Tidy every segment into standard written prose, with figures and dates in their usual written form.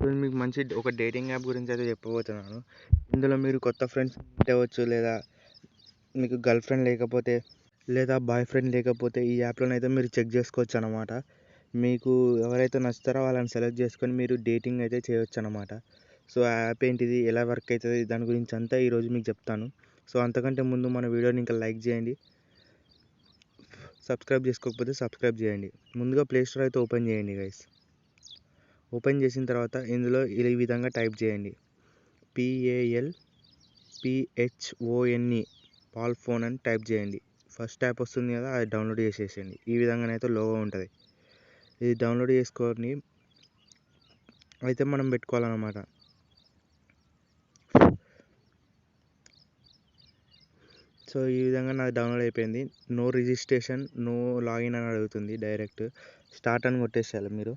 నేను మీకు మంచి ఒక డేటింగ్ యాప్ గురించి అయితే చెప్పబోతున్నాను. ఇందులో మీరు కొత్త ఫ్రెండ్స్ మీట్ అవ్వచ్చు, లేదా మీకు గర్ల్ ఫ్రెండ్ లేకపోతే, లేదా బాయ్ ఫ్రెండ్ లేకపోతే ఈ యాప్‌లోనైతే మీరు చెక్ చేసుకోవచ్చు అన్నమాట. మీకు ఎవరైతే నచ్చుతారో వాళ్ళని సెలెక్ట్ చేసుకొని మీరు డేటింగ్ అయితే చేయొచ్చు అన్నమాట. సో, ఆ యాప్ ఏంటిది, ఎలా వర్క్ అవుతుంది, దాని గురించి అంతా ఈరోజు మీకు చెప్తాను. సో, అంతకంటే ముందు మన వీడియోని ఇంకా లైక్ చేయండి, సబ్స్క్రైబ్ చేసుకోకపోతే సబ్స్క్రైబ్ చేయండి. ముందుగా ప్లే స్టోర్ అయితే ఓపెన్ చేయండి గైస్. ఓపెన్ చేసిన తర్వాత ఇందులో ఈ విధంగా టైప్ చేయండి, PALPHONE పాల్ ఫోన్ అని టైప్ చేయండి. ఫస్ట్ యాప్ వస్తుంది కదా, అది డౌన్లోడ్ చేసేసేయండి. ఈ విధంగానైతే లోగో ఉంటుంది. ఇది డౌన్లోడ్ చేసుకొని అయితే మనం పెట్టుకోవాలన్నమాట. సో, ఈ విధంగా నాది డౌన్లోడ్ అయిపోయింది. నో రిజిస్ట్రేషన్, నో లాగిన్ అని అడుగుతుంది. డైరెక్ట్ స్టార్ట్ అని కొట్టేసేయాలి మీరు.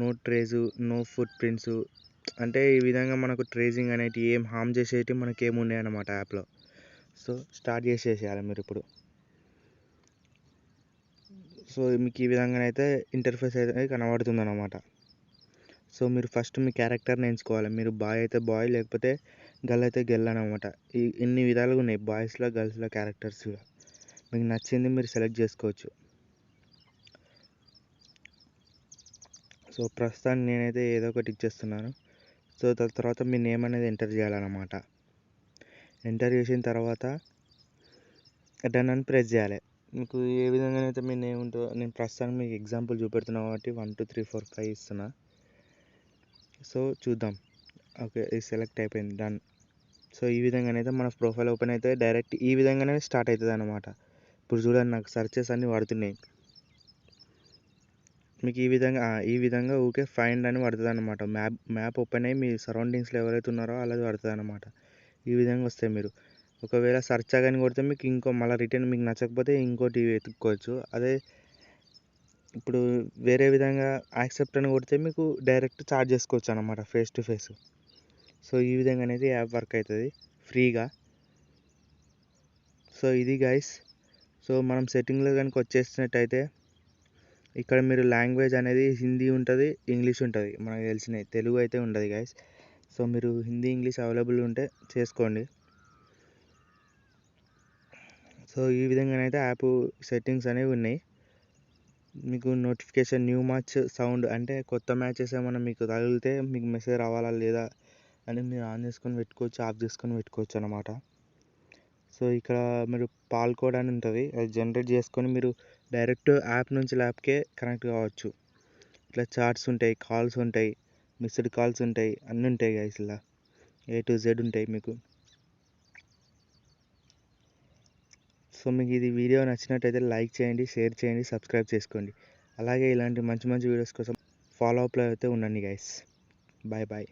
నో ట్రేజు, నో ఫుట్ ప్రింట్స్, అంటే ఈ విధంగా మనకు ట్రేజింగ్ అనేవి ఏం హామ్ చేసేవి మనకి ఏమి ఉన్నాయి అన్నమాట యాప్లో. సో, స్టార్ట్ చేసేసేయాలి మీరు ఇప్పుడు. సో, మీకు ఈ విధంగానైతే ఇంటర్ఫేస్ అయితే కనబడుతుంది అన్నమాట. సో, మీరు ఫస్ట్ మీ క్యారెక్టర్ని ఎంచుకోవాలి. మీరు బాయ్ అయితే బాయ్, లేకపోతే గర్ల్ అయితే గర్ల్ అనమాట. ఇన్ని విధాలుగా ఉన్నాయి బాయ్స్లో గర్ల్స్లో క్యారెక్టర్స్ కూడా. మీకు నచ్చింది మీరు సెలెక్ట్ చేసుకోవచ్చు. సో, ప్రస్తుతానికి నేనైతే ఏదో ఒకటి ఇచ్చేస్తున్నాను. సో, దాని తర్వాత మీ నేమ్ అనేది ఎంటర్ చేయాలన్నమాట. ఎంటర్ చేసిన తర్వాత డన్ అని ప్రెస్ చేయాలి. మీకు ఏ విధంగానైతే మీ నేమ్ ఉంటుందో, నేను ప్రస్తుతానికి మీకు ఎగ్జాంపుల్ చూపెడుతున్నాను కాబట్టి 1 2 3 4 5 ఇస్తున్నా. సో, చూద్దాం. ఓకే, ఇది సెలెక్ట్ అయిపోయింది, డన్. సో, ఈ విధంగానైతే మన ప్రొఫైల్ ఓపెన్ అయితే డైరెక్ట్ ఈ విధంగానే స్టార్ట్ అవుతుంది అన్నమాట. ఇప్పుడు చూడండి, నాకు సర్చెస్ అన్నీ పడుతున్నాయి. మీకు ఈ విధంగా ఊకే ఫైండ్ అని పడుతుంది అన్నమాట. మ్యాప్ ఓపెన్ అయ్యి మీ సరౌండింగ్స్లో ఎవరైతే ఉన్నారో అలాది పడుతుంది అన్నమాట. ఈ విధంగా వస్తాయి. మీరు ఒకవేళ సర్చ్ అని కొడితే మీకు ఇంకో మళ్ళీ రిటర్న్ మీకు నచ్చకపోతే ఇంకోటి వెతుక్కోవచ్చు. అదే ఇప్పుడు వేరే విధంగా యాక్సెప్ట్ అని కొడితే మీకు డైరెక్ట్ చాట్ చేసుకోవచ్చు అన్నమాట, ఫేస్ టు ఫేస్. సో, ఈ విధంగా అనేది యాప్ వర్క్ అవుతుంది ఫ్రీగా. సో, ఇది గైస్. సో, మనం సెట్టింగ్లో కనుక వచ్చేసినట్టయితే ఇక్కడ మీరు లాంగ్వేజ్ అనేది హిందీ ఉంటుంది, ఇంగ్లీష్ ఉంటుంది. మనకు తెలిసినవి తెలుగు అయితే ఉండదు గైస్. సో, మీరు హిందీ ఇంగ్లీష్ అవైలబుల్ ఉంటే చేసుకోండి. సో, ఈ విధంగానైతే యాప్ సెట్టింగ్స్ అనేవి ఉన్నాయి. మీకు నోటిఫికేషన్ న్యూ మ్యాచ్ సౌండ్, అంటే కొత్త మ్యాచెస్ ఏమైనా మీకు తగిలితే మీకు మెసేజ్ రావాలా లేదా అని మీరు ఆన్ చేసుకొని పెట్టుకోవచ్చు, ఆఫ్ చేసుకొని పెట్టుకోవచ్చు అన్నమాట. సో, ఇక్కడ మీరు పాల్ కోడ్ అని ఉంటుంది, అది జనరేట్ చేసుకొని మీరు డైరెక్ట్ యాప్ నుంచి ల్యాబ్కే కనెక్ట్ కావచ్చు. ఇట్లా చాట్స్ ఉంటాయి, కాల్స్ ఉంటాయి, మిస్డ్ కాల్స్ ఉంటాయి, అన్నీ ఉంటాయి గైస్. ఇలా A to Z ఉంటాయి మీకు. సో, మీకు ఇది వీడియో నచ్చినట్టయితే లైక్ చేయండి, షేర్ చేయండి, సబ్స్క్రైబ్ చేసుకోండి. అలాగే ఇలాంటి మంచి మంచి వీడియోస్ కోసం ఫాలో అప్లో అయితే ఉండండి గైస్. Bye bye.